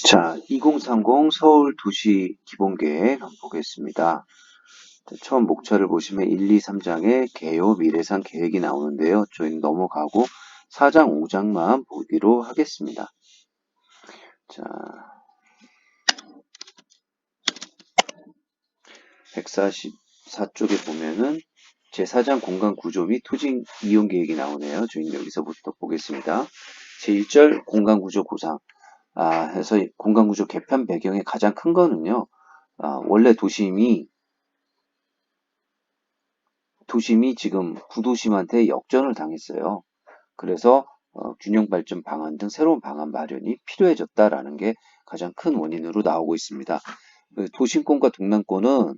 자, 2030 서울 도시 기본계획 한번 보겠습니다. 자, 처음 목차를 보시면 1, 2, 3장에 개요 미래상 계획이 나오는데요. 저희는 넘어가고 4장, 5장만 보기로 하겠습니다. 자, 144쪽에 보면은 제4장 공간 구조 및 토지 이용 계획이 나오네요. 저희는 여기서부터 보겠습니다. 제1절 공간 구조 구상. 해서 공간 구조 개편 배경의 가장 큰 거는요. 원래 도심이 지금 구도심한테 역전을 당했어요. 그래서 균형 발전 방안 등 새로운 방안 마련이 필요해졌다라는 게 가장 큰 원인으로 나오고 있습니다. 도심권과 동남권은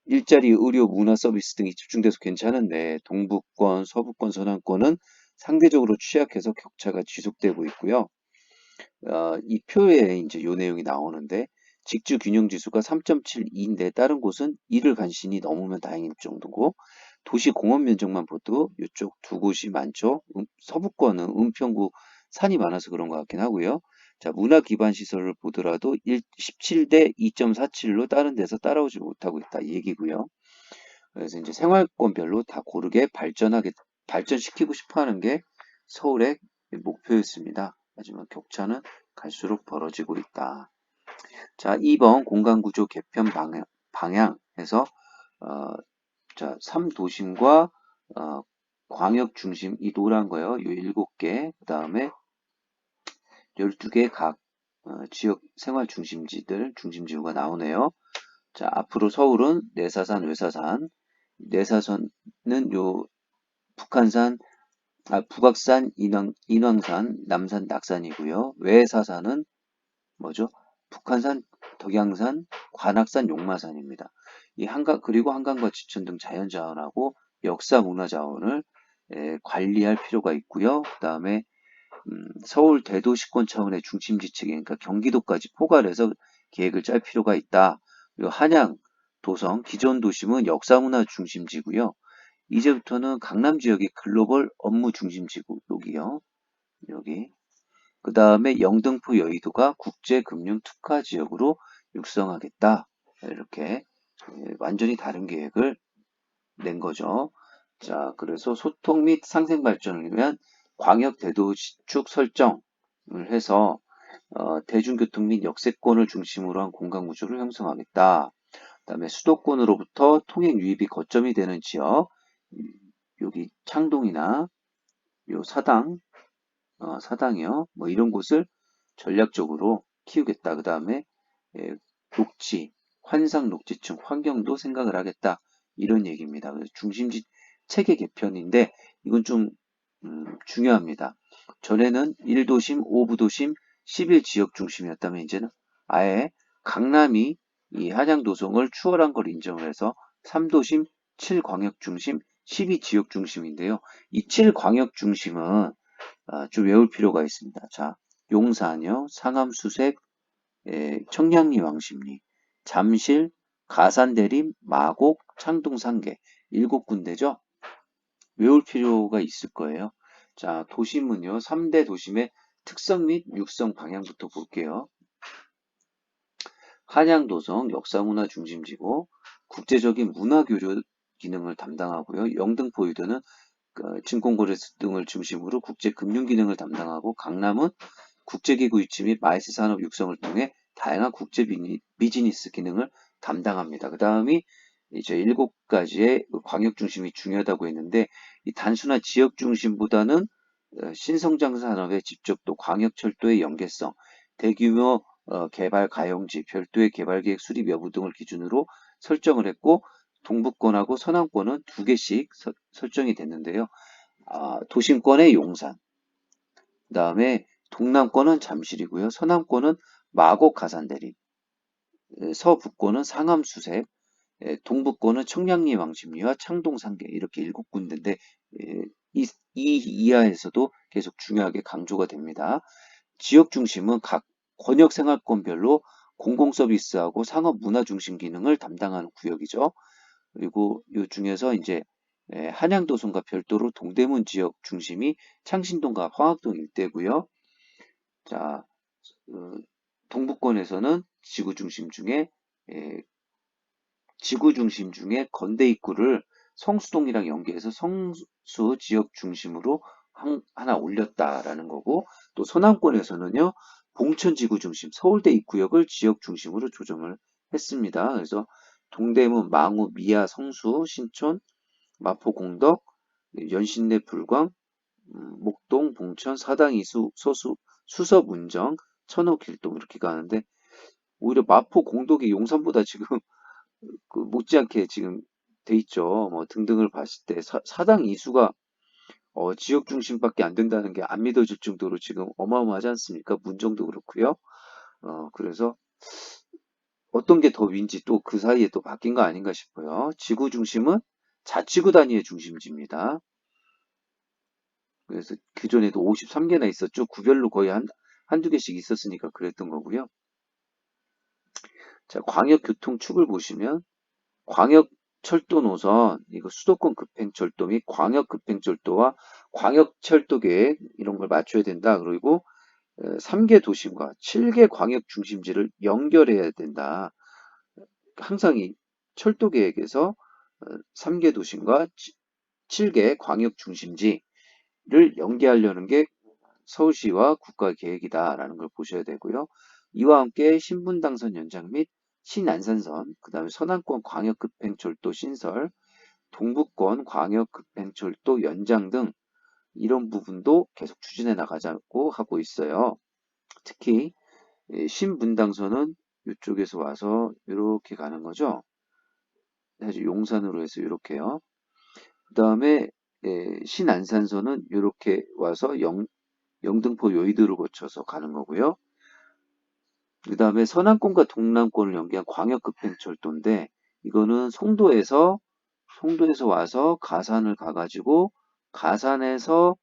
일자리, 의료, 문화 서비스 등이 집중돼서 괜찮은데 동부권, 서부권, 서남권은 상대적으로 취약해서 격차가 지속되고 있고요. 이 표에 이제 요 내용이 나오는데 직주 균형 지수가 3.72인데 다른 곳은 1을 간신히 넘으면 다행일 정도고 도시 공원 면적만 봐도 이쪽 두 곳이 많죠. 서부권은 은평구 산이 많아서 그런 것 같긴 하고요. 자, 문화 기반 시설을 보더라도 17대 2.47로 다른 데서 따라오지 못하고 있다 이 얘기고요. 그래서 이제 생활권별로 다 고르게 발전시키고 싶어 하는 게 서울의 목표였습니다. 하지만 격차는 갈수록 벌어지고 있다. 자, 2번 공간구조 개편 방향에서 자, 3도심과 광역 중심 이 노란 거요. 요 7개 그 다음에 12개 각 지역 생활 중심지구가 나오네요. 자, 앞으로 서울은 내사산, 외사산. 내사산은 요 북한산, 북악산, 인왕산, 남산, 낙산이고요. 외사산은 뭐죠? 북한산, 덕양산, 관악산, 용마산입니다. 그리고 한강과 지천 등 자연자원하고 역사 문화자원을 관리할 필요가 있고요. 그 다음에 서울 대도시권 차원의 중심지책이 그러니까 경기도까지 포괄해서 계획을 짤 필요가 있다. 그리고 한양, 도성, 기존 도심은 역사문화 중심지고요. 이제부터는 강남 지역이 글로벌 업무 중심지구 여기요. 여기. 그 다음에 영등포 여의도가 국제금융 특화 지역으로 육성하겠다. 이렇게 완전히 다른 계획을 낸 거죠. 자, 그래서 소통 및 상생 발전을 위한 광역 대도시축 설정을 해서 대중교통 및 역세권을 중심으로 한 공간 구조를 형성하겠다. 그다음에 수도권으로부터 통행 유입이 거점이 되는 지역, 여기 창동이나 요 사당이요. 뭐 이런 곳을 전략적으로 키우겠다. 그다음에 녹지, 환상 녹지층 환경도 생각을 하겠다. 이런 얘기입니다. 그래서 중심지 체계 개편인데 이건 좀 중요합니다. 전에는 1도심, 5부도심, 11지역 중심이었다면 이제는 아예 강남이 이 한양도성을 추월한 걸 인정을 해서 3도심, 7광역 중심, 12지역 중심인데요. 이 7광역 중심은 좀 외울 필요가 있습니다. 자, 용산이요, 상암수색, 청량리 왕십리, 잠실, 가산대림, 마곡, 창동 상계 7군데죠. 외울 필요가 있을 거예요. 자, 도심은요, 3대 도심의 특성 및 육성 방향부터 볼게요. 한양도성 역사문화 중심지고 국제적인 문화교류 기능을 담당하고요. 영등포유도는 증권거래소 등을 중심으로 국제금융 기능을 담당하고 강남은 국제기구 유치 및 마이스 산업 육성을 통해 다양한 국제 비즈니스 기능을 담당합니다. 그 다음이 이제 7가지의 광역 중심이 중요하다고 했는데 이 단순한 지역 중심보다는 신성장 산업의 집적도, 광역철도의 연계성, 대규모 개발 가용지, 별도의 개발계획 수립 여부 등을 기준으로 설정을 했고 동부권하고 서남권은 2개씩 설정이 됐는데요. 도심권의 용산, 그 다음에 동남권은 잠실이고요. 서남권은 마곡 가산대림, 서북권은 상암수색, 동부권은 청량리 왕십리와 창동 상계 이렇게 7군데인데 이 이하에서도 계속 중요하게 강조가 됩니다. 지역 중심은 각 권역 생활권별로 공공 서비스하고 상업 문화 중심 기능을 담당하는 구역이죠. 그리고 이 중에서 이제 한양도성과 별도로 동대문 지역 중심이 창신동과 황학동 일대고요. 자, 동부권에서는 지구 중심 중에 건대 입구를 성수동이랑 연계해서 성수 지역 중심으로 하나 올렸다라는 거고, 또 서남권에서는요, 봉천 지구 중심, 서울대 입구역을 지역 중심으로 조정을 했습니다. 그래서 동대문, 망우, 미아, 성수, 신촌, 마포, 공덕, 연신내, 불광, 목동, 봉천, 사당, 이수, 서수, 수서, 문정, 천호, 길동 이렇게 가는데, 오히려 마포, 공덕이 용산보다 지금 그 못지않게 지금 돼 있죠. 뭐 등등을 봤을 때 사당 이수가 지역 중심밖에 안 된다는 게 안 믿어질 정도로 지금 어마어마하지 않습니까? 문정도 그렇고요. 그래서 어떤 게 더 윈지 또 그 사이에 또 바뀐 거 아닌가 싶어요. 지구 중심은 자치구 단위의 중심지입니다. 그래서 그전에도 53개나 있었죠. 구별로 거의 한두 개씩 있었으니까 그랬던 거고요. 자, 광역교통축을 보시면 광역철도 노선, 이거 수도권 급행철도 및 광역급행철도와 광역철도계획 이런 걸 맞춰야 된다. 그리고 3개 도심과 7개 광역중심지를 연결해야 된다. 항상 이 철도계획에서 3개 도심과 7개 광역중심지를 연계하려는 게 서울시와 국가계획이다라는 걸 보셔야 되고요. 이와 함께 신분당선 연장 및 신안산선, 그 다음에 서남권 광역급행철도 신설, 동부권 광역급행철도 연장 등 이런 부분도 계속 추진해 나가자고 하고 있어요. 특히 신분당선은 이쪽에서 와서 이렇게 가는 거죠. 사실 용산으로 해서 이렇게요. 그 다음에 신안산선은 이렇게 와서 영등포 요이도를 거쳐서 가는 거고요. 그 다음에 서남권과 동남권을 연계한 광역급행철도인데 이거는 송도에서 와서 가산을 가가지고 가산에서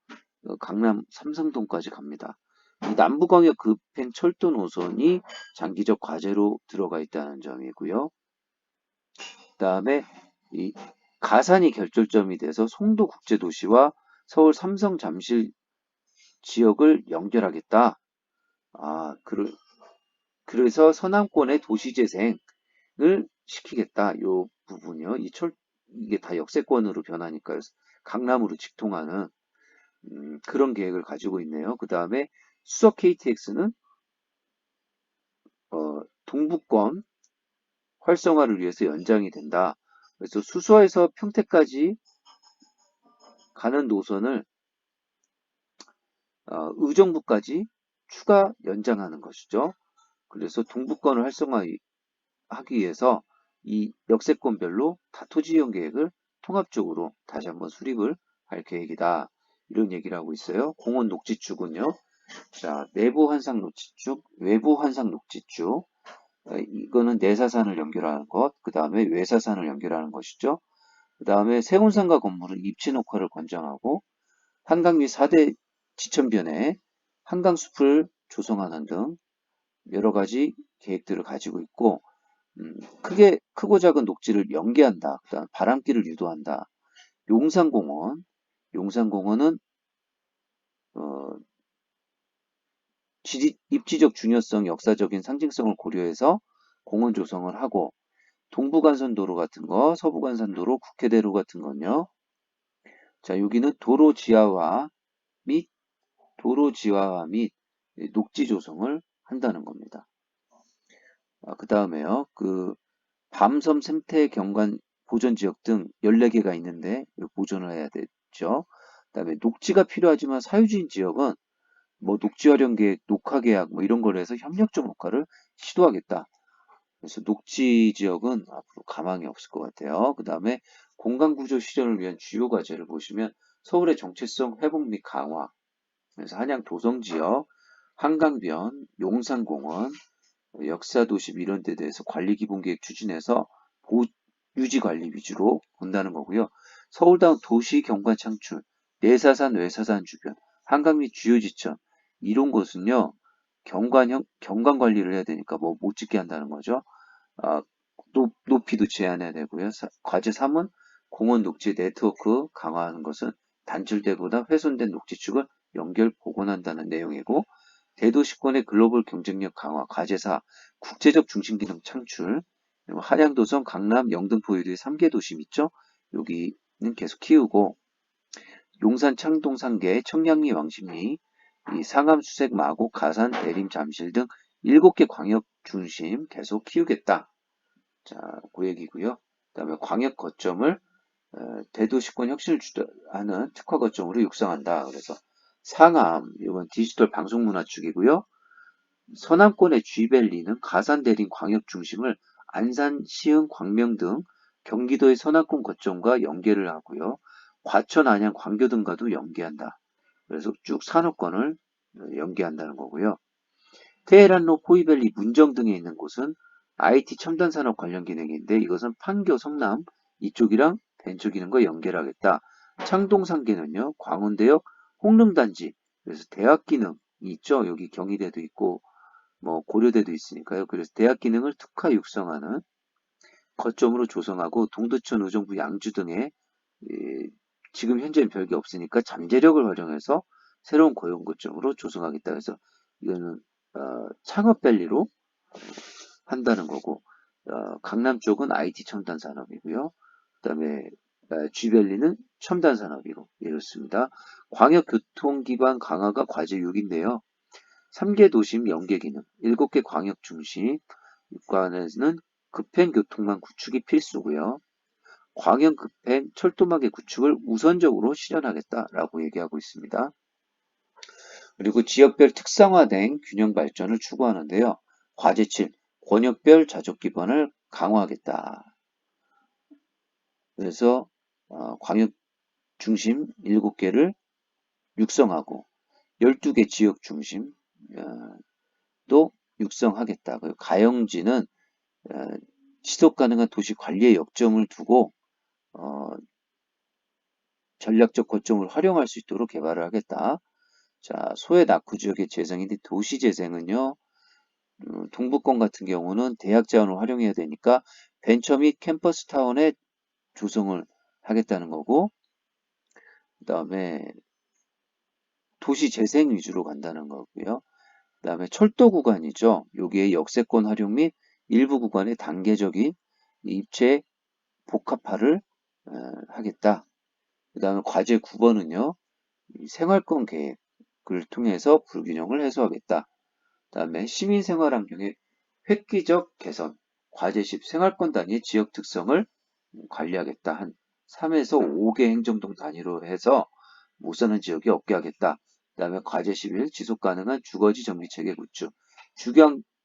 강남 삼성동까지 갑니다. 이 남부광역 급행철도 노선이 장기적 과제로 들어가 있다는 점이고요. 그 다음에 이 가산이 결절점이 돼서 송도국제도시와 서울 삼성 잠실 지역을 연결하겠다. 그래서 서남권의 도시재생을 시키겠다. 요 부분이요. 이게 다 역세권으로 변하니까 강남으로 직통하는 그런 계획을 가지고 있네요. 그 다음에 수서 KTX는 동부권 활성화를 위해서 연장이 된다. 그래서 수서에서 평택까지 가는 노선을 의정부까지 추가 연장하는 것이죠. 그래서 동부권을 활성화하기 위해서 이 역세권별로 다 토지 이용 계획을 통합적으로 다시 한번 수립을 할 계획이다. 이런 얘기를 하고 있어요. 공원 녹지축은요. 자, 내부 환상 녹지축, 외부 환상 녹지축. 이거는 내사산을 연결하는 것, 그 다음에 외사산을 연결하는 것이죠. 그 다음에 세운상가 건물은 입지 녹화를 권장하고 한강 및 4대 지천변에 한강숲을 조성하는 등 여러 가지 계획들을 가지고 있고 크고 작은 녹지를 연계한다. 그다음 바람길을 유도한다. 용산공원은 입지적 중요성, 역사적인 상징성을 고려해서 공원 조성을 하고 동부간선도로 같은 거, 서부간선도로, 국회대로 같은 건요. 자, 여기는 도로 지하화 및 녹지 조성을 한다는 겁니다. 그 다음에요. 밤섬 생태 경관 보전 지역 등 14개가 있는데 보존을 해야 되죠. 그다음에 녹지가 필요하지만 사유지인 지역은 뭐 녹지 활용 계획, 녹화 계약 뭐 이런 걸 해서 협력적 녹화를 시도하겠다. 그래서 녹지 지역은 앞으로 가망이 없을 것 같아요. 그다음에 공간 구조 실현을 위한 주요 과제를 보시면 서울의 정체성 회복 및 강화. 그래서 한양 도성 지역, 한강변, 용산공원, 역사도시 이런 데 대해서 관리기본계획 추진해서 유지 관리 위주로 본다는 거고요. 서울다운 도시 경관 창출, 내사산, 외사산 주변, 한강 및 주요 지천 이런 곳은요. 경관 관리를 해야 되니까 뭐 못 짓게 한다는 거죠. 높이도 제한해야 되고요. 과제 3은 공원 녹지 네트워크 강화하는 것은 단절되거나 훼손된 녹지축을 연결 복원한다는 내용이고 대도시권의 글로벌 경쟁력 강화, 과제사, 국제적 중심기능 창출, 그리고 한양도성, 강남, 영등포 유도의 3개 도심 있죠? 여기는 계속 키우고, 용산, 창동, 상계, 청량리, 왕십리, 이 상암, 수색, 마곡, 가산, 대림, 잠실 등 7개 광역 중심 계속 키우겠다. 자, 그 얘기고요. 그다음에 광역 거점을 대도시권 혁신을 주도하는 특화 거점으로 육성한다. 그래서 상암, 이건 디지털 방송문화 축이고요. 서남권의 쥐밸리는 가산 대림 광역 중심을 안산, 시흥, 광명 등 경기도의 서남권 거점과 연계를 하고요. 과천, 안양, 광교 등과도 연계한다. 그래서 쭉 산업권을 연계한다는 거고요. 테헤란로, 포이밸리, 문정 등에 있는 곳은 IT 첨단 산업 관련 기능인데 이것은 판교, 성남 이쪽이랑 벤처 기능과 연계를 하겠다. 창동 상계는요. 광운대역 홍릉단지 그래서 대학 기능이 있죠. 여기 경희대도 있고 뭐 고려대도 있으니까요. 그래서 대학 기능을 특화 육성하는 거점으로 조성하고 동두천, 의정부, 양주 등의 지금 현재는 별게 없으니까 잠재력을 활용해서 새로운 고용 거점으로 조성하겠다. 그래서 이거는 창업밸리로 한다는 거고 강남 쪽은 IT 첨단 산업이고요. 그다음에 G밸리는 첨단 산업이고 이렇습니다. 광역 교통 기반 강화가 과제 6인데요. 3개 도심 연계 기능, 7개 광역 중심, 육관에는 급행 교통망 구축이 필수고요. 광역 급행 철도망의 구축을 우선적으로 실현하겠다라고 얘기하고 있습니다. 그리고 지역별 특성화된 균형 발전을 추구하는데요. 과제 7, 권역별 자족 기반을 강화하겠다. 그래서 광역 중심 7개를 육성하고 12개 지역 중심 또 육성하겠다. 그리고 가영지는 지속 가능한 도시 관리에 역점을 두고 전략적 거점을 활용할 수 있도록 개발을 하겠다. 자, 소외 낙후 지역의 재생인데 도시 재생은요. 동부권 같은 경우는 대학 자원을 활용해야 되니까 벤처 및 캠퍼스 타운의 조성을 하겠다는 거고 그 다음에 도시 재생 위주로 간다는 거고요. 그 다음에 철도 구간이죠. 여기에 역세권 활용 및 일부 구간의 단계적인 입체 복합화를 하겠다. 그 다음에 과제 9번은요. 생활권 계획을 통해서 불균형을 해소하겠다. 그 다음에 시민생활 환경의 획기적 개선, 과제 10 생활권 단위의 지역 특성을 관리하겠다. 한 3에서 5개 행정동 단위로 해서 못 사는 지역이 없게 하겠다. 그 다음에 과제 11 지속가능한 주거지 정비체계 구축,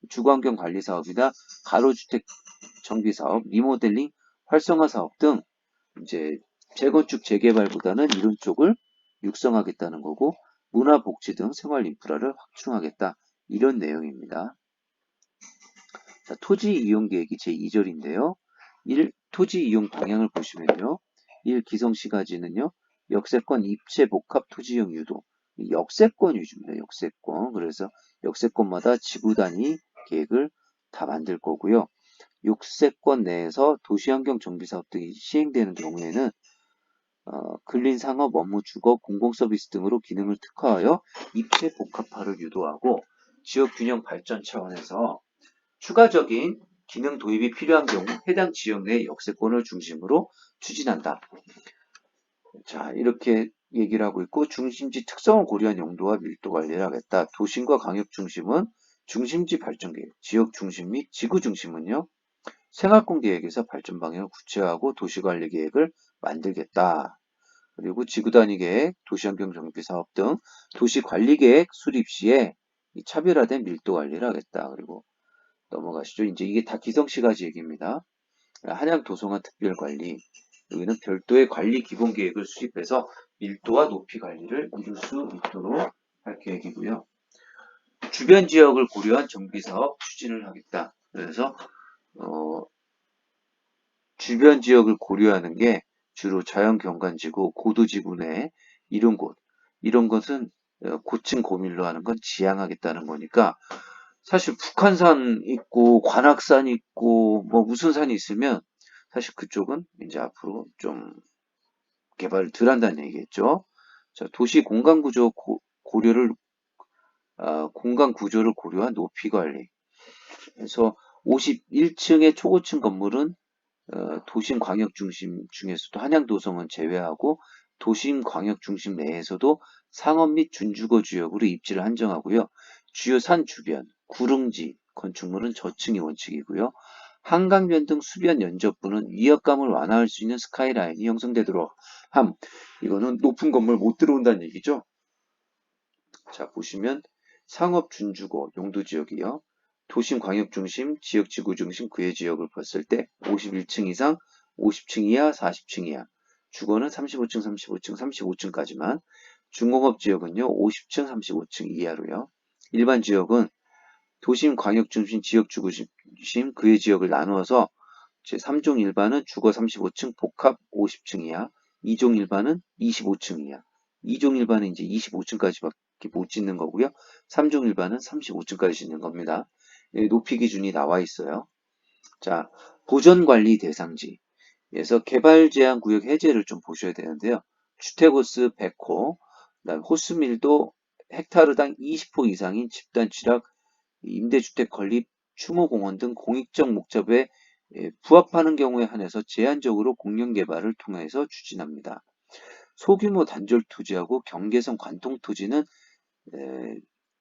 주거환경 관리 사업이나 가로주택 정비 사업, 리모델링 활성화 사업 등 이제 재건축 재개발보다는 이런 쪽을 육성하겠다는 거고 문화복지 등 생활 인프라를 확충하겠다. 이런 내용입니다. 자, 토지 이용 계획이 제2절인데요. 1. 토지 이용 방향을 보시면요. 1. 기성시가지는요. 역세권 입체 복합 토지용 유도. 역세권 위주입니다. 역세권. 그래서 역세권마다 지구 단위 계획을 다 만들 거고요. 역세권 내에서 도시환경 정비 사업 등이 시행되는 경우에는 근린상업, 업무 주거, 공공서비스 등으로 기능을 특화하여 입체 복합화를 유도하고 지역 균형 발전 차원에서 추가적인 기능 도입이 필요한 경우 해당 지역 내 역세권을 중심으로 추진한다. 자, 이렇게 얘기를 하고 있고 중심지 특성을 고려한 용도와 밀도 관리를 하겠다. 도심과 광역 중심은 중심지 발전 계획, 지역 중심 및 지구 중심은요. 생활권 계획에서 발전 방향을 구체화하고 도시관리 계획을 만들겠다. 그리고 지구 단위 계획, 도시환경 정비 사업 등 도시관리 계획 수립 시에 차별화된 밀도 관리를 하겠다. 그리고 넘어가시죠. 이제 이게 다 기성시가지 얘기입니다. 한양 도성화 특별관리. 여기는 별도의 관리 기본 계획을 수립해서 밀도와 높이 관리를 이룰 수 있도록 할 계획이고요. 주변 지역을 고려한 정비 사업 추진을 하겠다. 그래서 주변 지역을 고려하는 게 주로 자연경관지구, 고도지구 내 이런 곳, 이런 것은 고층 고밀로 하는 건 지양하겠다는 거니까 사실 북한산 있고 관악산 있고 뭐 무슨 산이 있으면 사실 그쪽은 이제 앞으로 좀 개발을 덜 한다는 얘기겠죠. 자, 도시 공간 구조 고려를 공간 구조를 고려한 높이 관리. 그래서 51층의 초고층 건물은 도심 광역 중심 중에서도 한양도성은 제외하고 도심 광역 중심 내에서도 상업 및 준주거 지역으로 입지를 한정하고요. 주요 산 주변, 구릉지 건축물은 저층이 원칙이고요. 한강변 등 수변 연접부는 위압감을 완화할 수 있는 스카이라인이 형성되도록 함. 이거는 높은 건물 못 들어온다는 얘기죠. 자, 보시면 상업 준주거 용도 지역이요. 도심 광역 중심, 지역 지구 중심 그의 지역을 봤을 때 51층 이상, 50층 이하, 40층 이하. 주거는 35층, 35층, 35층까지만. 중공업 지역은요. 50층, 35층 이하로요. 일반 지역은 도심 광역 중심, 지역 지구 중심 그의 지역을 나누어서 제3종 일반은 주거 35층, 복합 50층 이하, 2종 일반은 25층 이하. 2종 일반은 이제 25층까지밖에 못 짓는 거고요. 3종 일반은 35층까지 짓는 겁니다. 높이 기준이 나와 있어요. 자, 보전관리 대상지에서 개발 제한 구역 해제를 좀 보셔야 되는데요. 주택호수 100호, 그다음 호수밀도 헥타르당 20호 이상인 집단 취락, 임대주택 건립, 추모공원 등 공익적 목적에 부합하는 경우에 한해서 제한적으로 공영개발을 통해서 추진합니다. 소규모 단절 토지하고 경계선 관통 토지는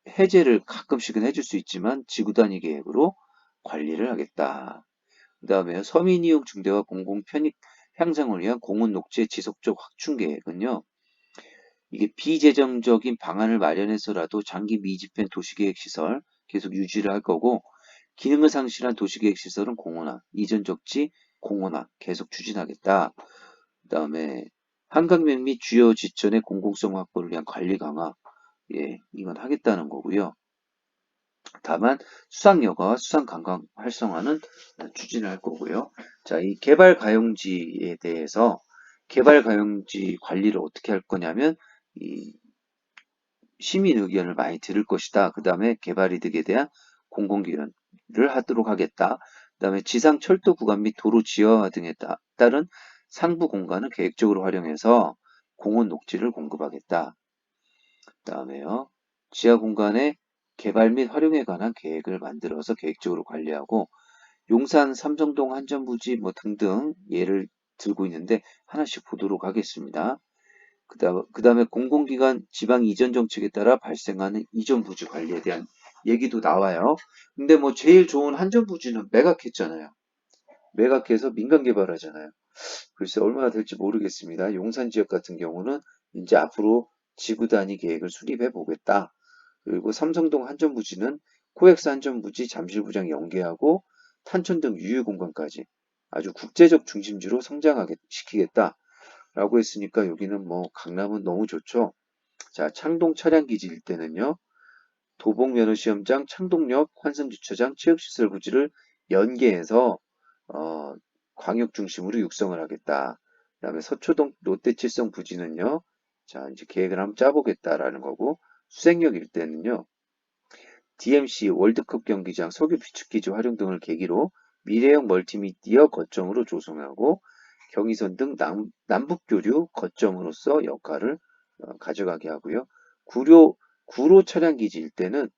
해제를 가끔씩은 해줄 수 있지만 지구단위 계획으로 관리를 하겠다. 그 다음에 서민 이용 증대와 공공 편익 향상을 위한 공원 녹지의 지속적 확충 계획은요. 이게 비재정적인 방안을 마련해서라도 장기 미집행 도시계획 시설 계속 유지를 할 거고 기능을 상실한 도시계획 시설은 공원화, 이전 적지 공원화 계속 추진하겠다. 그 다음에 한강변 및 주요 지천의 공공성 확보를 위한 관리 강화, 이건 하겠다는 거고요. 다만 수상여가와 수상관광 활성화는 추진을 할 거고요. 자, 이 개발가용지에 대해서 개발가용지 관리를 어떻게 할 거냐면 이 시민 의견을 많이 들을 것이다. 그 다음에 개발이득에 대한 공공기관을 하도록 하겠다. 그 다음에 지상 철도 구간 및 도로 지하화 등에 따른 상부 공간을 계획적으로 활용해서 공원 녹지를 공급하겠다. 그 다음에요. 지하 공간의 개발 및 활용에 관한 계획을 만들어서 계획적으로 관리하고 용산 삼성동 한전부지 뭐 등등 예를 들고 있는데 하나씩 보도록 하겠습니다. 그 다음에 공공기관 지방 이전 정책에 따라 발생하는 이전 부지 관리에 대한 얘기도 나와요. 근데 뭐 제일 좋은 한전부지는 매각했잖아요. 매각해서 민간 개발하잖아요. 글쎄 얼마나 될지 모르겠습니다. 용산 지역 같은 경우는 이제 앞으로 지구 단위 계획을 수립해 보겠다. 그리고 삼성동 한전부지는 코엑스 한전부지 잠실부장 연계하고 탄천 등 유휴 공간까지 아주 국제적 중심지로 성장하게 시키겠다. 라고 했으니까 여기는 뭐 강남은 너무 좋죠. 자, 창동 차량기지 일대는요. 도봉면허시험장, 창동역, 환승주차장, 체육시설 부지를 연계해서 광역 중심으로 육성을 하겠다. 그 다음에 서초동 롯데칠성 부지는요. 자, 이제 계획을 한번 짜보겠다라는 거고 수색역 일대는요. DMC 월드컵 경기장 석유 비축기지 활용 등을 계기로 미래형 멀티미디어 거점으로 조성하고 경의선 등 남북교류 거점으로서 역할을 가져가게 하고요. 구로 차량기지 일대는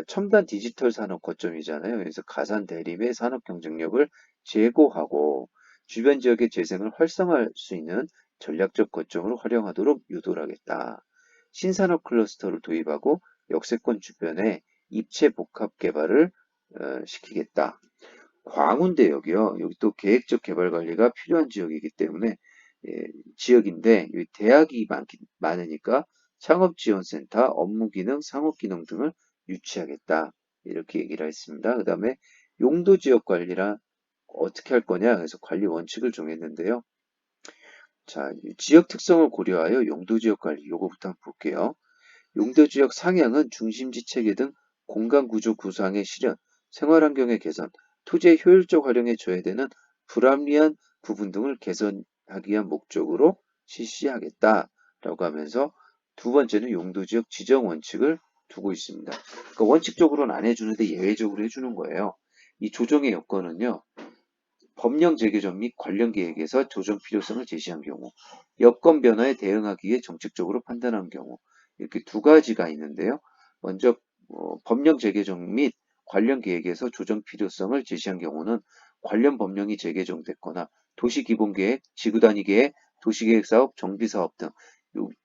첨단 디지털 산업 거점이잖아요. 그래서 가산 대림의 산업 경쟁력을 제고하고 주변 지역의 재생을 활성화할 수 있는 전략적 거점으로 활용하도록 유도를 하겠다. 신산업 클러스터를 도입하고 역세권 주변에 입체 복합 개발을 시키겠다. 광운대역이요. 여기 또 계획적 개발 관리가 필요한 지역이기 때문에 지역인데 여기 대학이 많으니까 창업지원센터, 업무기능, 상업기능 등을 유치하겠다. 이렇게 얘기를 했습니다. 그 다음에 용도지역 관리라 어떻게 할 거냐. 그래서 관리 원칙을 정했는데요. 자, 지역 특성을 고려하여 용도지역 관리 요거부터 한번 볼게요. 용도지역 상향은 중심지 체계 등 공간구조 구상의 실현, 생활환경의 개선, 토지의 효율적 활용에 조회되는 불합리한 부분 등을 개선하기 위한 목적으로 실시하겠다라고 하면서 두 번째는 용도지역 지정 원칙을 두고 있습니다. 그러니까 원칙적으로는 안 해주는데 예외적으로 해주는 거예요. 이 조정의 여건은요. 법령 제개전 및 관련 계획에서 조정 필요성을 제시한 경우, 여건 변화에 대응하기 위해 정책적으로 판단한 경우 이렇게 두 가지가 있는데요. 먼저 법령 재개정 및 관련 계획에서 조정 필요성을 제시한 경우는 관련 법령이 재개정됐거나 도시기본계획, 지구단위계획, 도시계획사업, 정비사업 등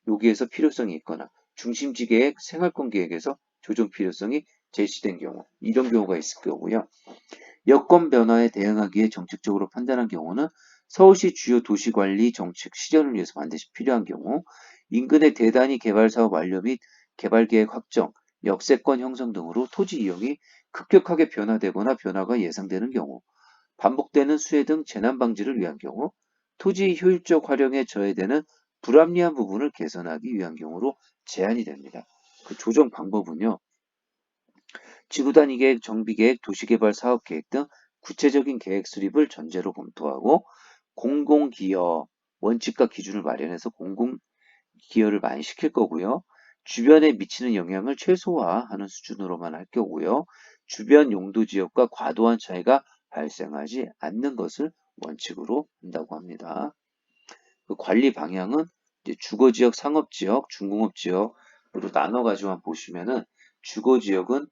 여기에서 필요성이 있거나 중심지계획, 생활권계획에서 조정 필요성이 제시된 경우 이런 경우가 있을 거고요. 여건 변화에 대응하기 위해 정책적으로 판단한 경우는 서울시 주요 도시관리 정책 실현을 위해서 반드시 필요한 경우, 인근의 대단위 개발사업 완료 및 개발계획 확정, 역세권 형성 등으로 토지 이용이 급격하게 변화되거나 변화가 예상되는 경우, 반복되는 수해 등 재난 방지를 위한 경우, 토지 효율적 활용에 저해되는 불합리한 부분을 개선하기 위한 경우로 제한이 됩니다. 그 조정 방법은요. 지구단위 계획, 정비계획, 도시개발 사업계획 등 구체적인 계획 수립을 전제로 검토하고 공공기여 원칙과 기준을 마련해서 공공기여를 많이 시킬 거고요. 주변에 미치는 영향을 최소화하는 수준으로만 할 거고요. 주변 용도 지역과 과도한 차이가 발생하지 않는 것을 원칙으로 한다고 합니다. 그 관리 방향은 이제 주거지역, 상업지역, 중공업지역으로 나눠가지고 보시면은 주거지역은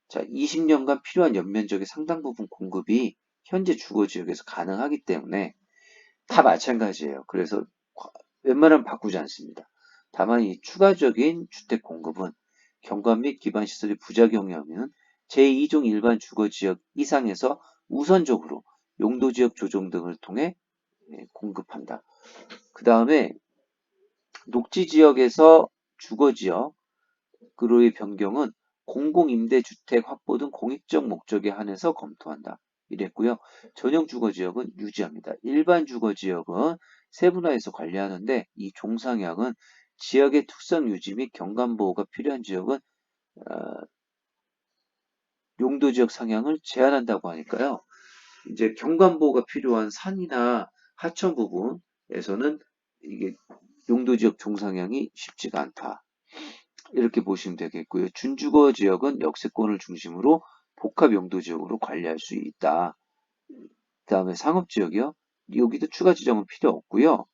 자 20년간 필요한 연면적의 상당 부분 공급이 현재 주거지역에서 가능하기 때문에 다 마찬가지예요. 그래서 웬만하면 바꾸지 않습니다. 다만 이 추가적인 주택 공급은 경관 및 기반시설이 부작용이면 제2종 일반 주거지역 이상에서 우선적으로 용도지역 조정 등을 통해 공급한다. 그 다음에 녹지지역에서 주거지역으로의 변경은 공공임대주택 확보 등 공익적 목적에 한해서 검토한다. 이랬고요. 전용주거지역은 유지합니다. 일반 주거지역은 세분화해서 관리하는데 이 종상향은 지역의 특성 유지 및 경관보호가 필요한 지역은 용도지역 상향을 제한한다고 하니까요. 이제 경관보호가 필요한 산이나 하천 부분에서는 이게 용도지역 종상향이 쉽지가 않다. 이렇게 보시면 되겠고요. 준주거 지역은 역세권을 중심으로 복합 용도지역으로 관리할 수 있다. 그 다음에 상업지역이요. 여기도 추가 지정은 필요 없고요.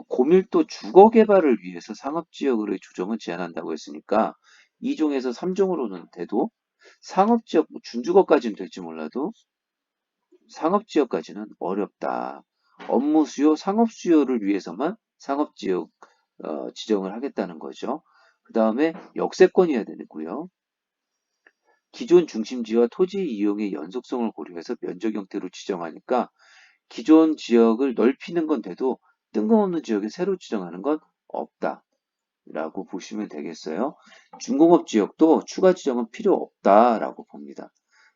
고밀도 주거 개발을 위해서 상업지역으로의 조정은 제한한다고 했으니까 2종에서 3종으로는 돼도 상업지역, 준주거까지는 될지 몰라도 상업지역까지는 어렵다. 업무 수요, 상업 수요를 위해서만 상업지역 지정을 하겠다는 거죠. 그 다음에 역세권이어야 되고요. 기존 중심지와 토지 이용의 연속성을 고려해서 면적 형태로 지정하니까 기존 지역을 넓히는 건 돼도 뜬금없는 지역에 새로 지정하는 건 없다. 라고 보시면 되겠어요. 중공업 지역도 추가 지정은 필요 없다라고 봅니다.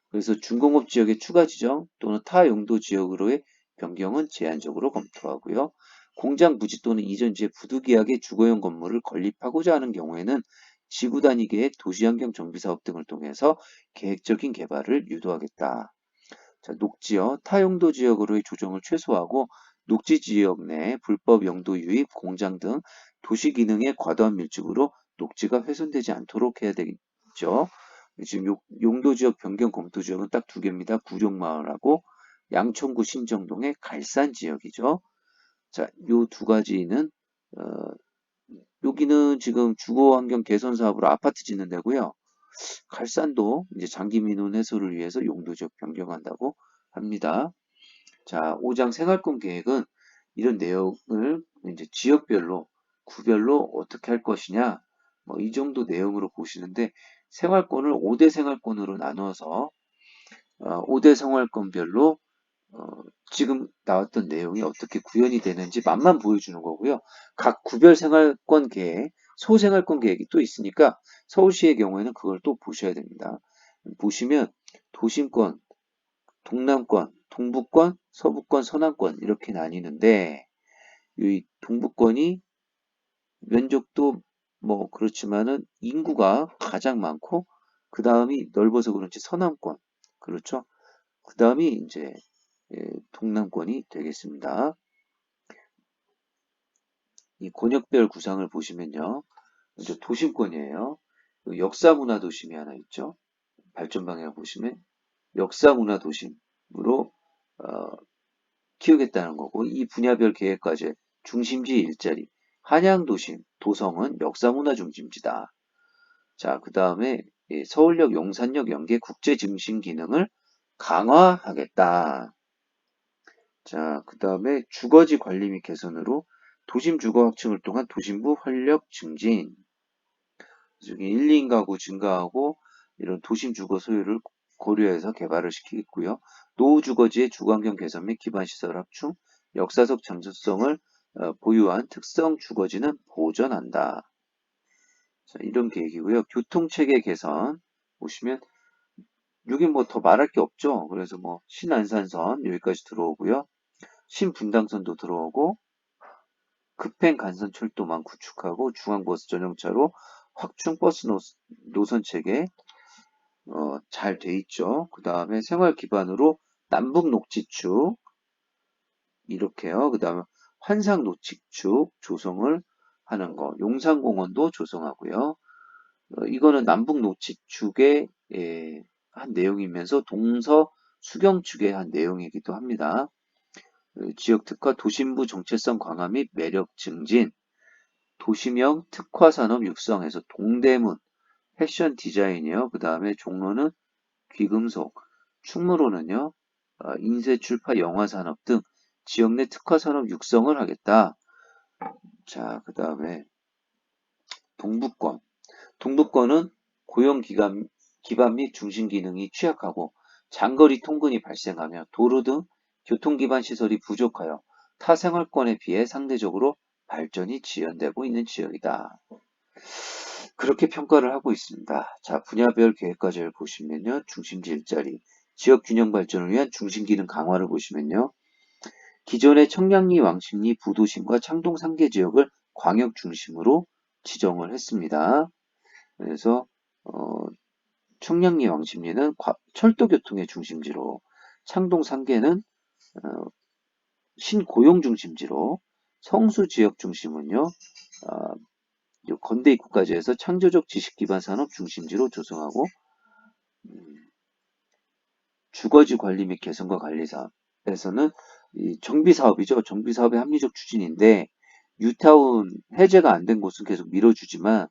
그래서 중공업 지역의 추가 지정 또는 타 용도 지역으로의 변경은 제한적으로 검토하고요. 공장 부지 또는 이전지에 부득이하게 주거용 건물을 건립하고자 하는 경우에는 지구 단위 계획, 도시환경 정비 사업 등을 통해서 계획적인 개발을 유도하겠다. 자, 녹지역, 타용도 지역으로의 조정을 최소화하고 녹지 지역 내 불법 용도 유입, 공장 등 도시 기능의 과도한 밀집으로 녹지가 훼손되지 않도록 해야 되겠죠. 지금 용도 지역 변경 검토 지역은 딱 두 개입니다. 구룡마을하고 양천구 신정동의 갈산 지역이죠. 자, 요 두 가지는 여기는 지금 주거 환경 개선 사업으로 아파트 짓는 데고요. 갈산도 이제 장기 민원 해소를 위해서 용도 지역 변경한다고 합니다. 자, 5장 생활권 계획은 이런 내용을 이제 지역별로 구별로 어떻게 할 것이냐 뭐 이 정도 내용으로 보시는데 생활권을 5대 생활권으로 나눠서 5대 생활권별로 지금 나왔던 내용이 어떻게 구현이 되는지 맛만 보여주는 거고요. 각 구별 생활권 계획, 소생활권 계획이 또 있으니까 서울시의 경우에는 그걸 또 보셔야 됩니다. 보시면 도심권, 동남권, 동부권, 서부권, 서남권 이렇게 나뉘는데 이 동부권이 면적도 뭐 그렇지만은 인구가 가장 많고 그 다음이 넓어서 그런지 서남권 그렇죠. 그 다음이 이제 동남권이 되겠습니다. 이 권역별 구상을 보시면요. 먼저 도심권이에요. 역사문화도심이 하나 있죠. 발전 방향 보시면 역사문화도심으로 키우겠다는 거고 이 분야별 계획과제 중심지 일자리 한양도심 도성은 역사문화 중심지다. 자, 그 다음에 서울역, 용산역 연계 국제 증신 기능을 강화하겠다. 자, 그 다음에 주거지 관리 및 개선으로 도심 주거 확충을 통한 도심부 활력 증진. 여기 1, 2인 가구 증가하고 이런 도심 주거 소유를 고려해서 개발을 시키겠고요. 노후 주거지의 주거환경 개선 및 기반시설 확충, 역사적 장소성을 보유한 특성 주거지는 보존한다. 자, 이런 계획이고요. 교통체계 개선 보시면 여기 뭐 더 말할 게 없죠. 그래서 뭐 신안산선 여기까지 들어오고요. 신분당선도 들어오고 급행 간선 철도망 구축하고 중앙버스 전용차로 확충 버스 노선 체계 잘 돼 있죠. 그 다음에 생활 기반으로 남북 녹지축 이렇게요. 그 다음에 환상 녹지축 조성을 하는 거. 용산공원도 조성하고요. 이거는 남북 녹지축의 한 내용이면서 동서 수경축의 한 내용이기도 합니다. 지역 특화 도심부 정체성 강화 및 매력 증진, 도시명 특화 산업 육성에서 동대문 패션 디자인이요. 그 다음에 종로는 귀금속, 충무로는요, 인쇄 출판 영화 산업 등 지역 내 특화 산업 육성을 하겠다. 자, 그 다음에 동북권. 동북권은 고용 기반 및 중심 기능이 취약하고 장거리 통근이 발생하며 도로 등 교통 기반 시설이 부족하여 타 생활권에 비해 상대적으로 발전이 지연되고 있는 지역이다. 그렇게 평가를 하고 있습니다. 자, 분야별 계획과제를 보시면요. 중심지 일자리, 지역 균형 발전을 위한 중심 기능 강화를 보시면요. 기존의 청량리, 왕십리, 부도심과 창동 3개 지역을 광역 중심으로 지정을 했습니다. 그래서 청량리, 왕십리는 철도 교통의 중심지로, 창동 3개는 신고용 중심지로, 성수 지역 중심은요. 건대 입구까지 해서 창조적 지식 기반 산업 중심지로 조성하고 주거지 관리 및 개선과 관리 사업에서는 정비 사업이죠. 정비 사업의 합리적 추진인데 뉴타운 해제가 안 된 곳은 계속 밀어주지만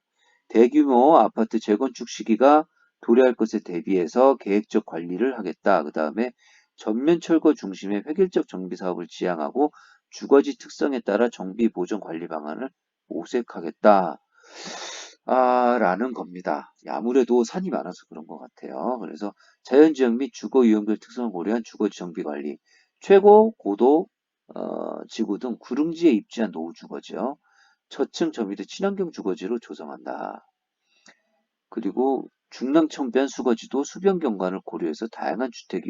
대규모 아파트 재건축 시기가 도래할 것에 대비해서 계획적 관리를 하겠다. 그 다음에 전면 철거 중심의 획일적 정비 사업을 지향하고 주거지 특성에 따라 정비 보존 관리 방안을 모색하겠다. 라는 겁니다. 아무래도 산이 많아서 그런 것 같아요. 그래서 자연지역 및 주거 유형별 특성을 고려한 주거지 정비 관리, 최고 고도 지구 등 구릉지에 입지한 노후 주거지요. 저층 저미도 친환경 주거지로 조성한다. 그리고 중랑천변 수거지도 수변 경관을 고려해서 다양한 주택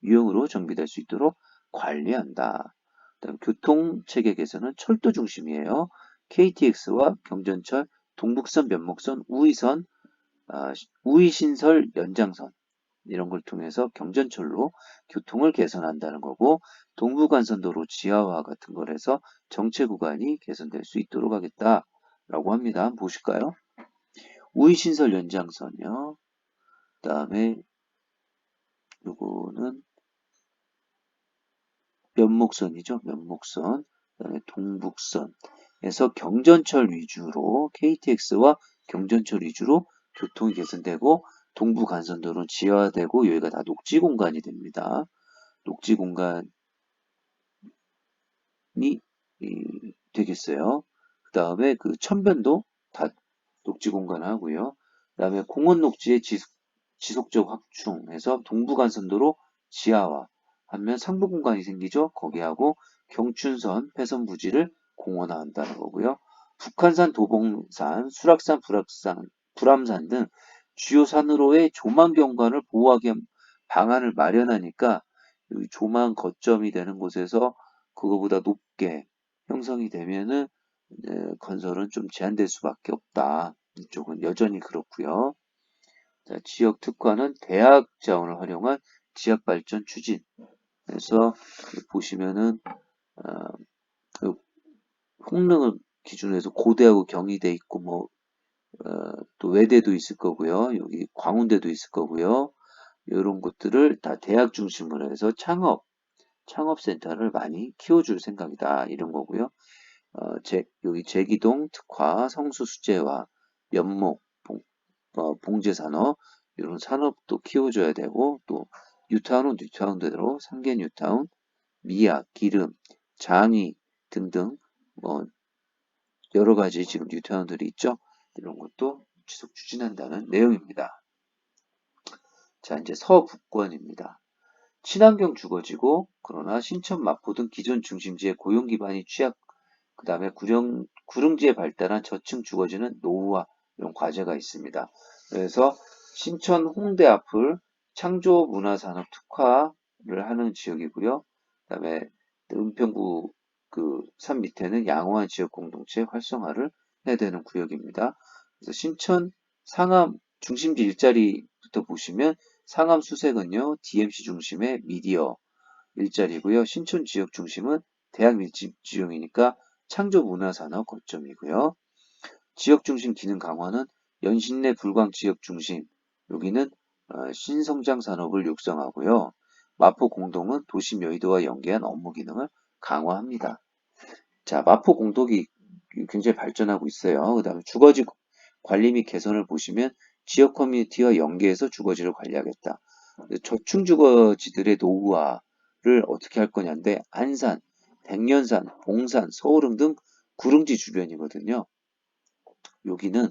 유형으로 정비될 수 있도록 관리한다. 그다음 교통체계 개선은 철도 중심이에요. KTX와 경전철, 동북선, 면목선, 우이선, 우이신설 연장선 이런 걸 통해서 경전철로 교통을 개선한다는 거고 동부간선도로 지하화 같은 걸 해서 정체 구간이 개선될 수 있도록 하겠다라고 합니다. 한번 보실까요? 우이신설 연장선이요. 그 다음에 요거는 면목선이죠. 면목선. 그 다음에 동북선에서 경전철 위주로 KTX와 경전철 위주로 교통이 개선되고 동부간선도로는 지하화되고 여기가 다 녹지 공간이 됩니다. 녹지 공간이 되겠어요. 그 다음에 그 천변도 다 녹지 공간 하고요. 그 다음에 공원 녹지의 지속적 확충해서 동부간선도로 지하화 하면 상부 공간이 생기죠. 거기하고 경춘선 폐선 부지를 공원화한다는 거고요. 북한산, 도봉산, 수락산, 불암산 등 주요 산으로의 조망 경관을 보호하기 위한 방안을 마련하니까 조망 거점이 되는 곳에서 그거보다 높게 형성이 되면은 건설은 좀 제한될 수밖에 없다. 이쪽은 여전히 그렇고요. 자, 지역 특화는 대학 자원을 활용한 지역 발전 추진. 그래서 보시면은 그 홍릉을 기준으로 해서 고대하고 경희대 있고 뭐 또 외대도 있을 거고요. 여기 광운대도 있을 거고요. 이런 것들을 다 대학 중심으로 해서 창업센터를 많이 키워줄 생각이다. 이런 거고요. 여기 제기동 특화, 성수 수재화, 면목, 봉제산업 이런 산업도 키워줘야 되고 또 뉴타운은 뉴타운대로 3개 뉴타운, 미약, 기름, 장위 등등 여러 가지 지금 뉴타운들이 있죠. 이런 것도 지속 추진한다는 내용입니다. 자, 이제 서북권입니다. 친환경 주거지고 그러나 신천, 마포 등 기존 중심지의 고용 기반이 취약, 그 다음에 구릉지에 발달한 저층 주거지는 노후화 이런 과제가 있습니다. 그래서 신천, 홍대 앞을 창조 문화산업 특화를 하는 지역이고요. 그 다음에 은평구 그 산 밑에는 양호한 지역 공동체 활성화를 해야 되는 구역입니다. 그래서 신천 상암 중심지 일자리부터 보시면 상암 수색은요, DMC 중심의 미디어 일자리고요. 신촌 지역 중심은 대학 밀집 지형이니까 창조 문화산업 거점이고요. 지역 중심 기능 강화는 연신내 불광 지역 중심, 여기는 신성장 산업을 육성하고요. 마포 공동은 도심 여의도와 연계한 업무 기능을 강화합니다. 자, 마포 공동이 굉장히 발전하고 있어요. 그 다음에 주거지 관리 및 개선을 보시면 지역 커뮤니티와 연계해서 주거지를 관리하겠다. 저층 주거지들의 노후화를 어떻게 할 거냐인데 안산, 백년산, 봉산, 서울흥 등 구릉지 주변이거든요. 여기는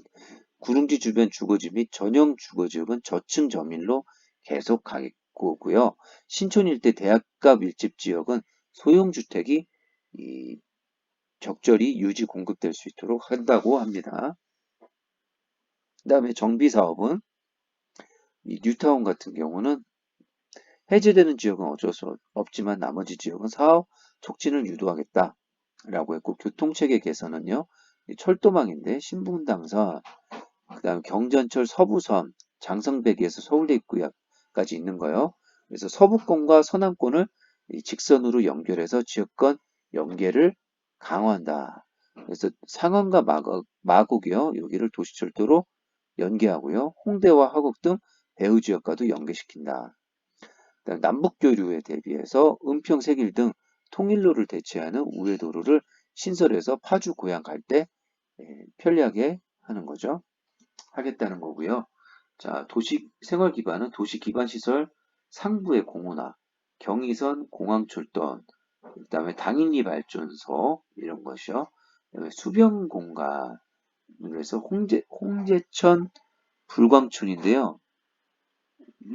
구릉지 주변 주거지 및 전용 주거지역은 저층 저밀로 계속 갈 거고요. 신촌 일대 대학가 밀집 지역은 소형주택이 적절히 유지 공급될 수 있도록 한다고 합니다. 그 다음에 정비사업은 이 뉴타운 같은 경우는 해제되는 지역은 어쩔 수 없지만 나머지 지역은 사업 촉진을 유도하겠다 라고 했고, 교통체계 개선은요, 철도망인데 신분당선, 그 다음에 경전철 서부선, 장성배기에서 서울대 입구까지 있는 거예요. 그래서 서부권과 서남권을 직선으로 연결해서 지역 간 연계를 강화한다. 그래서 상원과 마곡이요, 여기를 도시철도로 연계하고요. 홍대와 화곡 등 배후 지역과도 연계시킨다. 남북교류에 대비해서 은평, 세길 등 통일로를 대체하는 우회도로를 신설해서 파주, 고향 갈 때 편리하게 하는 거죠. 하겠다는 거고요. 자, 도시 생활 기반은 도시 기반 시설 상부의 공원화, 경의선, 공항철도, 그다음에 당인리 발전소 이런 것이요. 그다음에 수변 공간, 그래서 홍제천 불광촌인데요.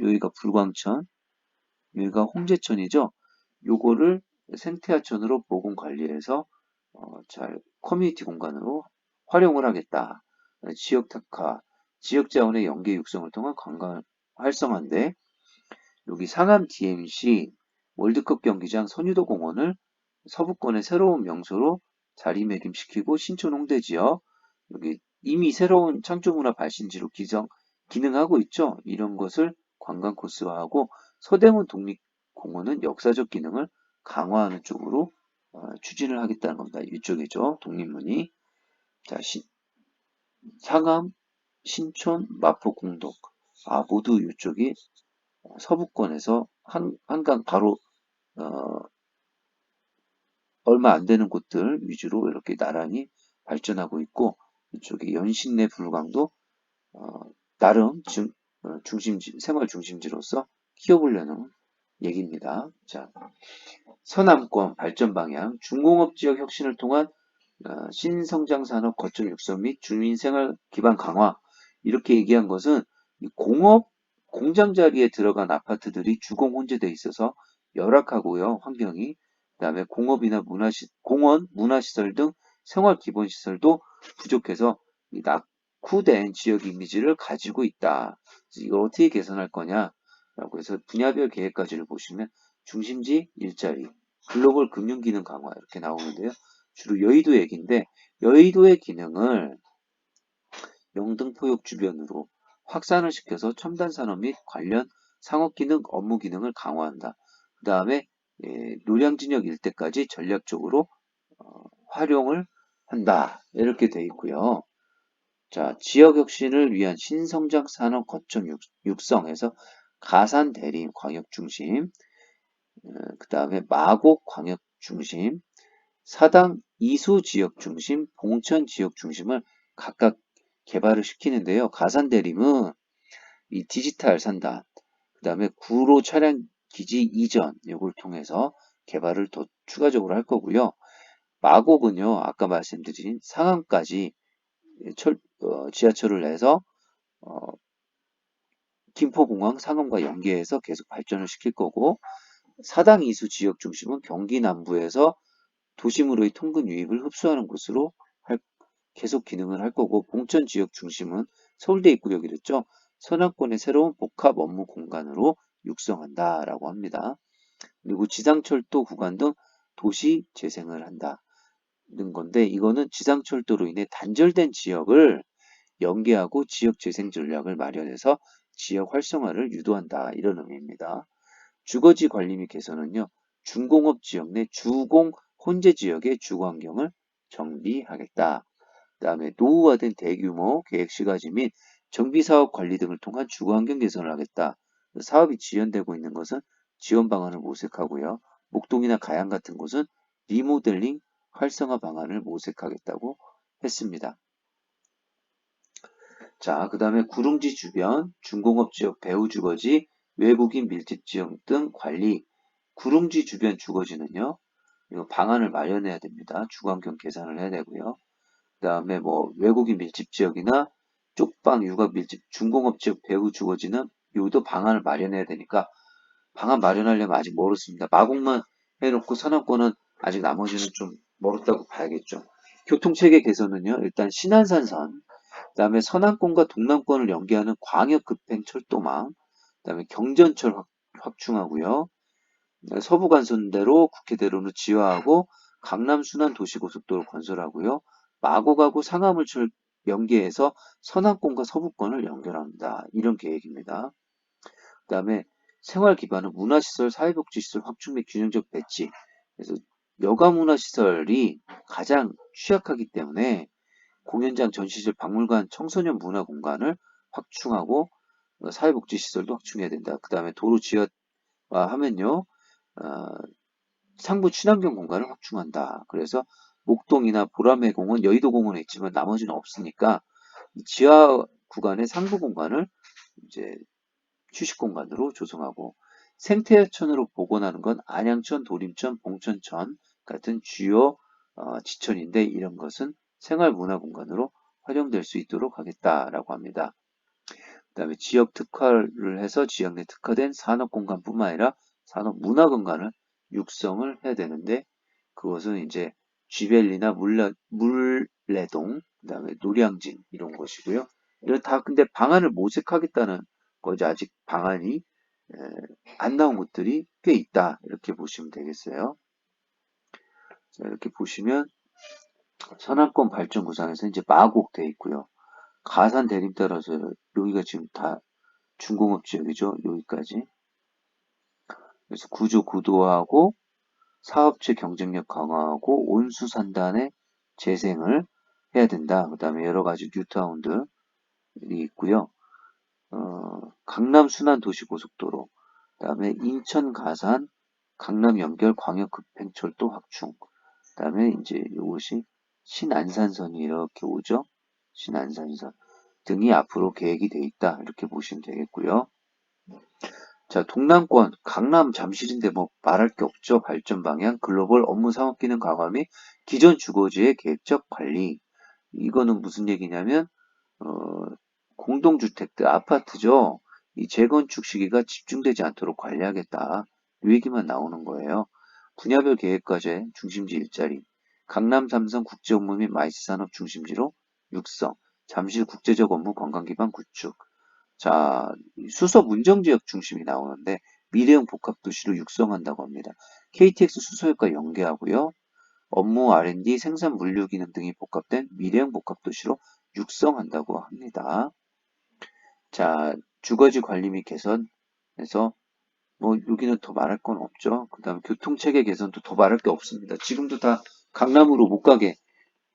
여기가 불광천, 여기가 홍제천이죠. 요거를 생태하천으로 보건 관리해서 잘 커뮤니티 공간으로 활용을 하겠다. 지역 특화, 지역 자원의 연계 육성을 통한 관광 활성화인데 여기 상암 DMC 월드컵 경기장 선유도 공원을 서부권의 새로운 명소로 자리매김시키고 신촌 홍대 지역 여기 이미 새로운 창조문화 발신지로 기능하고 있죠. 이런 것을 관광 코스화하고 서대문 독립공원은 역사적 기능을 강화하는 쪽으로 추진을 하겠다는 겁니다. 이쪽이죠. 독립문이. 자, 상암, 신촌, 마포, 공덕. 모두 이쪽이 서부권에서 한강 바로 얼마 안 되는 곳들 위주로 이렇게 나란히 발전하고 있고 이쪽에 연신내 불광도 나름 생활 중심지로서 키워보려는 얘기입니다. 자, 서남권 발전 방향, 중공업 지역 혁신을 통한 신성장 산업 거점 육성 및 주민 생활 기반 강화 이렇게 얘기한 것은 공업 공장 자리에 들어간 아파트들이 주공 혼재돼 있어서 열악하고요 환경이 그다음에 공업이나 공원 문화시설 등 생활 기본 시설도 부족해서 낙후된 지역 이미지를 가지고 있다. 이걸 어떻게 개선할 거냐라고 해서 분야별 계획까지를 보시면 중심지 일자리, 글로벌 금융기능 강화 이렇게 나오는데요. 주로 여의도 얘기인데 여의도의 기능을 영등포역 주변으로 확산을 시켜서 첨단 산업 및 관련 상업 기능, 업무 기능을 강화한다. 그 다음에 노량진역 일대까지 전략적으로 활용을 한다. 이렇게 돼 있고요. 자, 지역 혁신을 위한 신성장 산업 거점 육성에서 가산 대림 광역 중심, 그 다음에 마곡 광역 중심, 사당 이수 지역 중심, 봉천 지역 중심을 각각 개발을 시키는데요. 가산대림은 이 디지털 산단, 그 다음에 구로 차량 기지 이전, 이걸 통해서 개발을 더 추가적으로 할 거고요. 마곡은요, 아까 말씀드린 상암까지 지하철을 내서 어, 김포공항 상암과 연계해서 계속 발전을 시킬 거고, 사당 이수 지역 중심은 경기 남부에서 도심으로의 통근 유입을 흡수하는 곳으로 계속 기능을 할 거고, 봉천 지역 중심은 서울대 입구역이랬죠. 서남권의 새로운 복합 업무 공간으로 육성한다라고 합니다. 그리고 지상철도 구간 등 도시 재생을 한다는 건데, 이거는 지상철도로 인해 단절된 지역을 연계하고 지역 재생 전략을 마련해서 지역 활성화를 유도한다, 이런 의미입니다. 주거지 관리 및 개선은요, 중공업 지역 내 주공 혼재 지역의 주거 환경을 정비하겠다. 그다음에 노후화된 대규모 계획 시가지 및 정비 사업 관리 등을 통한 주거 환경 개선을 하겠다. 사업이 지연되고 있는 것은 지원 방안을 모색하고요. 목동이나 가양 같은 곳은 리모델링 활성화 방안을 모색하겠다고 했습니다. 자, 그 다음에 구릉지 주변 중공업 지역 배후 주거지 외국인 밀집 지역 등 관리. 구릉지 주변 주거지는요, 이거 방안을 마련해야 됩니다. 주거환경 개선을 해야 되고요. 그 다음에 뭐 외국인 밀집 지역이나 쪽방 육아 밀집 중공업 지역 배후 주거지는 이것도 방안을 마련해야 되니까, 방안 마련하려면 아직 멀었습니다. 마곡만 해놓고 서남권은 아직 나머지는 좀 멀었다고 봐야겠죠. 교통체계 개선은요, 일단 신안산선, 그 다음에 서남권과 동남권을 연계하는 광역급행철도망, 그 다음에 경전철 확충하고요. 서부간선대로 국회대로는 지화하고 강남 순환도시고속도로 건설하고요. 마곡하고 상암을 연계해서 서남권과 서부권을 연결합니다. 이런 계획입니다. 그 다음에 생활 기반은 문화시설, 사회복지시설 확충 및 균형적 배치. 그래서 여가문화시설이 가장 취약하기 때문에 공연장, 전시실, 박물관, 청소년 문화 공간을 확충하고 사회복지시설도 확충해야 된다. 그 다음에 도로 지하화하면요, 상부 친환경 공간을 확충한다. 그래서 목동이나 보라매공은 여의도공원에 있지만 나머지는 없으니까 지하 구간의 상부 공간을 이제 휴식 공간으로 조성하고, 생태천으로 복원하는 건 안양천, 도림천, 봉천천 같은 주요 지천인데, 이런 것은 생활문화공간으로 활용될 수 있도록 하겠다라고 합니다. 그 다음에 지역 특화를 해서 지역 내 특화된 산업공간뿐만 아니라 산업문화공간을 육성을 해야 되는데, 그것은 이제 쥐벨리나 물레동, 그 다음에 노량진 이런 것이고요. 이런 다 근데 방안을 모색하겠다는 거지, 아직 방안이 안 나온 곳들이 꽤 있다, 이렇게 보시면 되겠어요. 자, 이렇게 보시면 서남권 발전 구상에서 이제 마곡 돼 있고요. 가산 대림 따라서 여기가 지금 다 중공업 지역이죠. 여기까지. 그래서 구조 구도화하고 사업체 경쟁력 강화하고 온수산단의 재생을 해야 된다. 그 다음에 여러 가지 뉴타운들이 있고요. 강남 순환 도시고속도로, 그 다음에 인천 가산 강남 연결 광역급행철도 확충, 그 다음에 이제 이것이 신안산선이 이렇게 오죠. 신안산선 등이 앞으로 계획이 돼 있다, 이렇게 보시면 되겠고요. 자, 동남권 강남 잠실인데 뭐 말할 게 없죠. 발전 방향, 글로벌 업무 상업 기능 강화 및 기존 주거지의 계획적 관리. 이거는 무슨 얘기냐면 공동주택들, 아파트죠. 이 재건축 시기가 집중되지 않도록 관리하겠다, 이 얘기만 나오는 거예요. 분야별 계획과제 중심지 일자리, 강남 삼성 국제 업무 및 마이스 산업 중심지로 육성, 잠실 국제적 업무 관광 기반 구축. 자, 수서 문정지역 중심이 나오는데 미래형 복합도시로 육성한다고 합니다. KTX 수서역과 연계하고요. 업무 R&D, 생산 물류 기능 등이 복합된 미래형 복합도시로 육성한다고 합니다. 자, 주거지 관리 및 개선에서 뭐 여기는 더 말할 건 없죠. 그 다음 교통체계 개선도 더 말할 게 없습니다. 지금도 다 강남으로 못 가게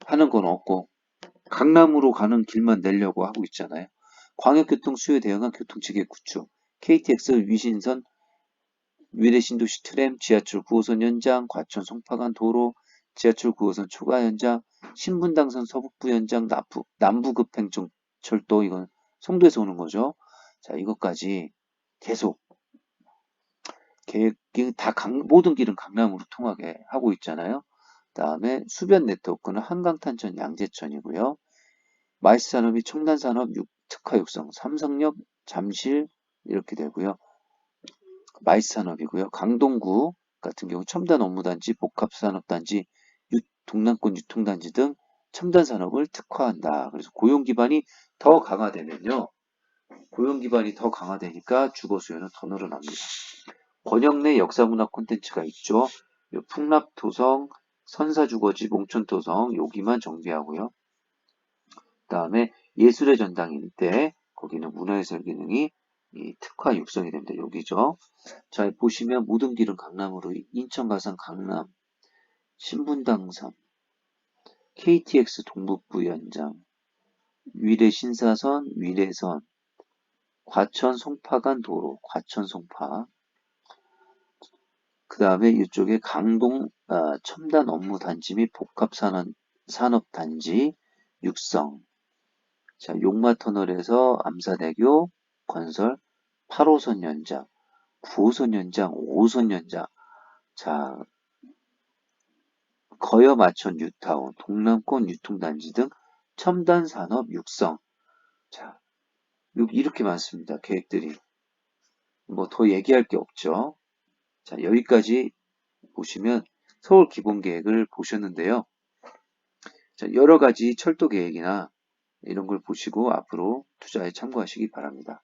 하는 건 없고 강남으로 가는 길만 내려고 하고 있잖아요. 광역교통 수요에 대응한 교통체계 구축, KTX 위신선, 위례신도시 트램, 지하철 9호선 연장, 과천 송파간 도로, 지하철 9호선 초과 연장, 신분당선 서북부 연장, 남부급행정 철도, 이건 송도에서 오는 거죠. 자, 이것까지 계속 계획이 다 모든 길은 강남으로 통하게 하고 있잖아요. 다음에 수변 네트워크는 한강탄천 양재천이고요. 마이스산업이 첨단산업 특화 육성, 삼성역 잠실 이렇게 되고요. 마이스산업이고요. 강동구 같은 경우 첨단 업무단지, 복합산업단지, 동남권 유통단지 등 첨단 산업을 특화한다. 그래서 고용 기반이 더 강화되면요. 고용 기반이 더 강화되니까 주거 수요는 더 늘어납니다. 권역 내 역사문화 콘텐츠가 있죠. 풍납토성, 선사주거지, 몽촌토성 여기만 정비하고요. 그다음에 예술의 전당일 때 거기는 문화예술 기능이 특화 육성이 됩니다. 여기죠. 자, 보시면 모든 길은 강남으로 인천 가상 강남, 신분당선, KTX 동북부 연장, 위례 신사선, 위례선, 과천 송파 간 도로, 과천 송파. 그 다음에 이쪽에 강동 첨단 업무 단지 및 복합산업 단지 육성. 자, 용마 터널에서 암사대교 건설 8호선 연장, 9호선 연장, 5호선 연장. 자, 거여 마천 뉴타운, 동남권 유통단지 등 첨단 산업 육성. 자, 이렇게 많습니다. 계획들이. 뭐 더 얘기할 게 없죠. 자, 여기까지 보시면 서울 기본 계획을 보셨는데요. 자, 여러 가지 철도 계획이나 이런 걸 보시고 앞으로 투자에 참고하시기 바랍니다.